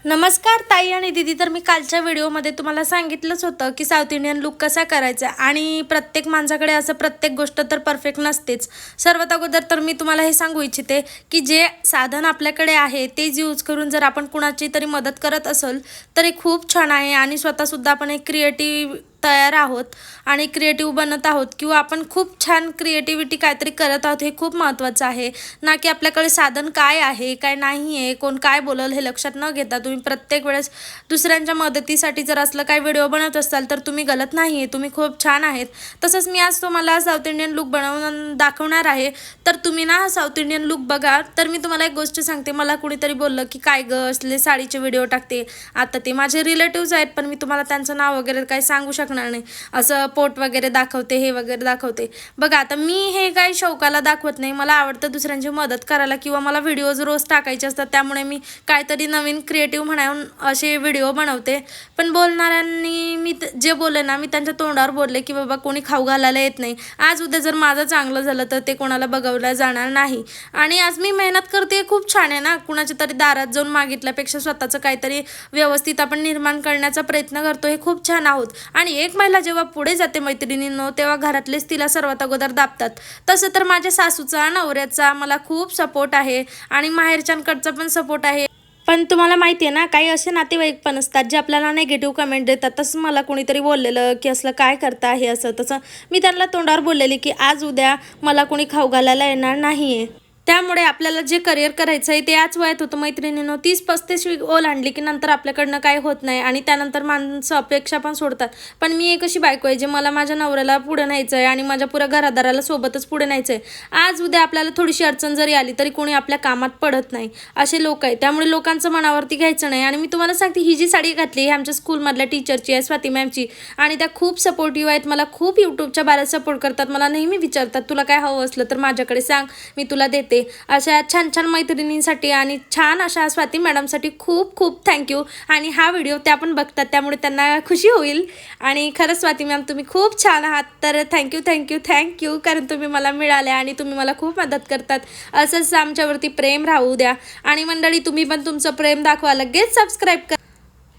नमस्कार ताई आणि दीदी. तर मी कालच्या व्हिडिओमध्ये तुम्हाला सांगितलंच होतं की साऊथ इंडियन लुक कसा करायचा आणि प्रत्येक माणसाकडे असं प्रत्येक गोष्ट तर परफेक्ट नसतेच. सर्वात अगोदर तर मी तुम्हाला हे सांगू इच्छिते की जे साधन आपल्याकडे आहे तेच यूज करून जर आपण कुणाची तरी मदत करत असेल तर हे खूप छान आहे आणि स्वतःसुद्धा आपण एक क्रिएटिव्ह तयार आहोत आणि क्रिएटिव्ह बनत आहोत किंवा आपण खूप छान क्रिएटिव्हिटी काहीतरी करत आहोत. हे खूप महत्त्वाचं आहे ना की आपल्याकडे साधन काय आहे काय नाही आहे कोण काय बोलल हे लक्षात न घेता तुम्ही प्रत्येक वेळेस दुसऱ्यांच्या मदतीसाठी जर असलं काही व्हिडिओ बनवत असाल तर तुम्ही गलत नाही आहे, तुम्ही खूप छान आहेत. तसंच मी आज तुम्हाला साऊथ इंडियन लुक बनवून दाखवणार आहे. तर तुम्ही ना हा साऊथ इंडियन लुक बघा. तर मी तुम्हाला एक गोष्ट सांगते, मला कुणीतरी बोललं की काय गं असले साडीचे व्हिडिओ टाकते. आता ते माझे रिलेटिव्स आहेत पण मी तुम्हाला त्यांचं नाव वगैरे काही सांगू शकणार नाही. असं पोट वगैरे दाखवते हे वगैरे दाखवते. बघा आता मी हे काही शौकाला दाखवत नाही, मला आवडतं दुसऱ्यांची मदत करायला किंवा मला व्हिडिओज रोज टाकायचे असतात त्यामुळे मी काहीतरी नवीन क्रिएटिव्ह म्हणून असे व्हिडिओ बनवते. पण बोलणाऱ्यांनी मी जे बोलले ना मी त्यांच्या तोंडावर बोलले की बाबा कोणी खाऊ घालायला येत नाही. आज उद्या जर माझं चांगलं झालं तर ते कोणाला बघवलं जाणार नाही. आणि आज मी मेहनत करते खूप छान आहे ना. कुणाच्या तरी दारात जाऊन मागितल्यापेक्षा स्वतःचं काहीतरी व्यवस्थित आपण निर्माण करण्याचा प्रयत्न करतो, हे खूप छान आहोत. आणि एक महिला जेव्हा पुढे जाते मैत्रिणींनो तेव्हा घरातलेच तिला सर्वात अगोदर दाबतात. तसं तर माझ्या सासूचा नवऱ्याचा मला खूप सपोर्ट आहे आणि माहेरच्यांकडचा पण सपोर्ट आहे. पण तुम्हाला माहिती आहे ना काही असे नातेवाईक पण असतात जे आपल्याला नेगेटिव्ह कमेंट देतात. तसं मला कोणीतरी बोललेलं की असलं काय करता आहे असं तसं. मी त्यांना तोंडावर बोललेली की आज उद्या मला कोणी खाऊ घालायला येणार नाही आहे. त्यामुळे आपल्याला जे करिअर करायचं आहे ते याच वयात होतं मैत्रिणींनो. 30-35 ओलांडली की नंतर आपल्याकडनं काय होत नाही आणि त्यानंतर माणसं अपेक्षा पण सोडतात. पण मी एक अशी बायको आहे जे मला माझ्या नवऱ्याला पुढे न्यायचं आहे आणि माझ्या पुऱ्या घरादाराला सोबतच पुढे न्यायचं आहे. आज उद्या आपल्याला थोडीशी अडचण जरी आली तरी कोणी आपल्या कामात पडत नाही असे लोक आहेत. त्यामुळे लोकांचं मनावरती घ्यायचं नाही. आणि मी तुम्हाला सांगते ही जी साडी घातली ही आमच्या स्कूलमधल्या टीचरची आहे, स्वाती मॅमची. आणि त्या खूप सपोर्टिव्ह आहेत, मला खूप यूट्यूबच्या बाहेर सपोर्ट करतात. मला नेहमी विचारतात तुला काय हवं असलं तर माझ्याकडे सांग मी तुला देते. अशा छान छान मैत्रिणींसाठी आणि छान अशा स्वाती मॅडमसाठी खूप खूप थँक्यू. आणि हा व्हिडिओ त्या पण बघतात त्यामुळे त्यांना खुशी होईल. आणि खरंच स्वाती मॅम तुम्ही खूप छान आहात. तर थँक्यू थँक्यू थँक्यू, कारण तुम्ही मला मिळाल्या आणि तुम्ही मला खूप मदत करतात. असंच आमच्यावरती प्रेम राहू द्या. आणि मंडळी तुम्ही पण तुमचं प्रेम दाखवा, लगेच सबस्क्राईब करा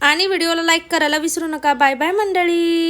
आणि व्हिडिओला लाईक करायला विसरू नका. बाय बाय मंडळी.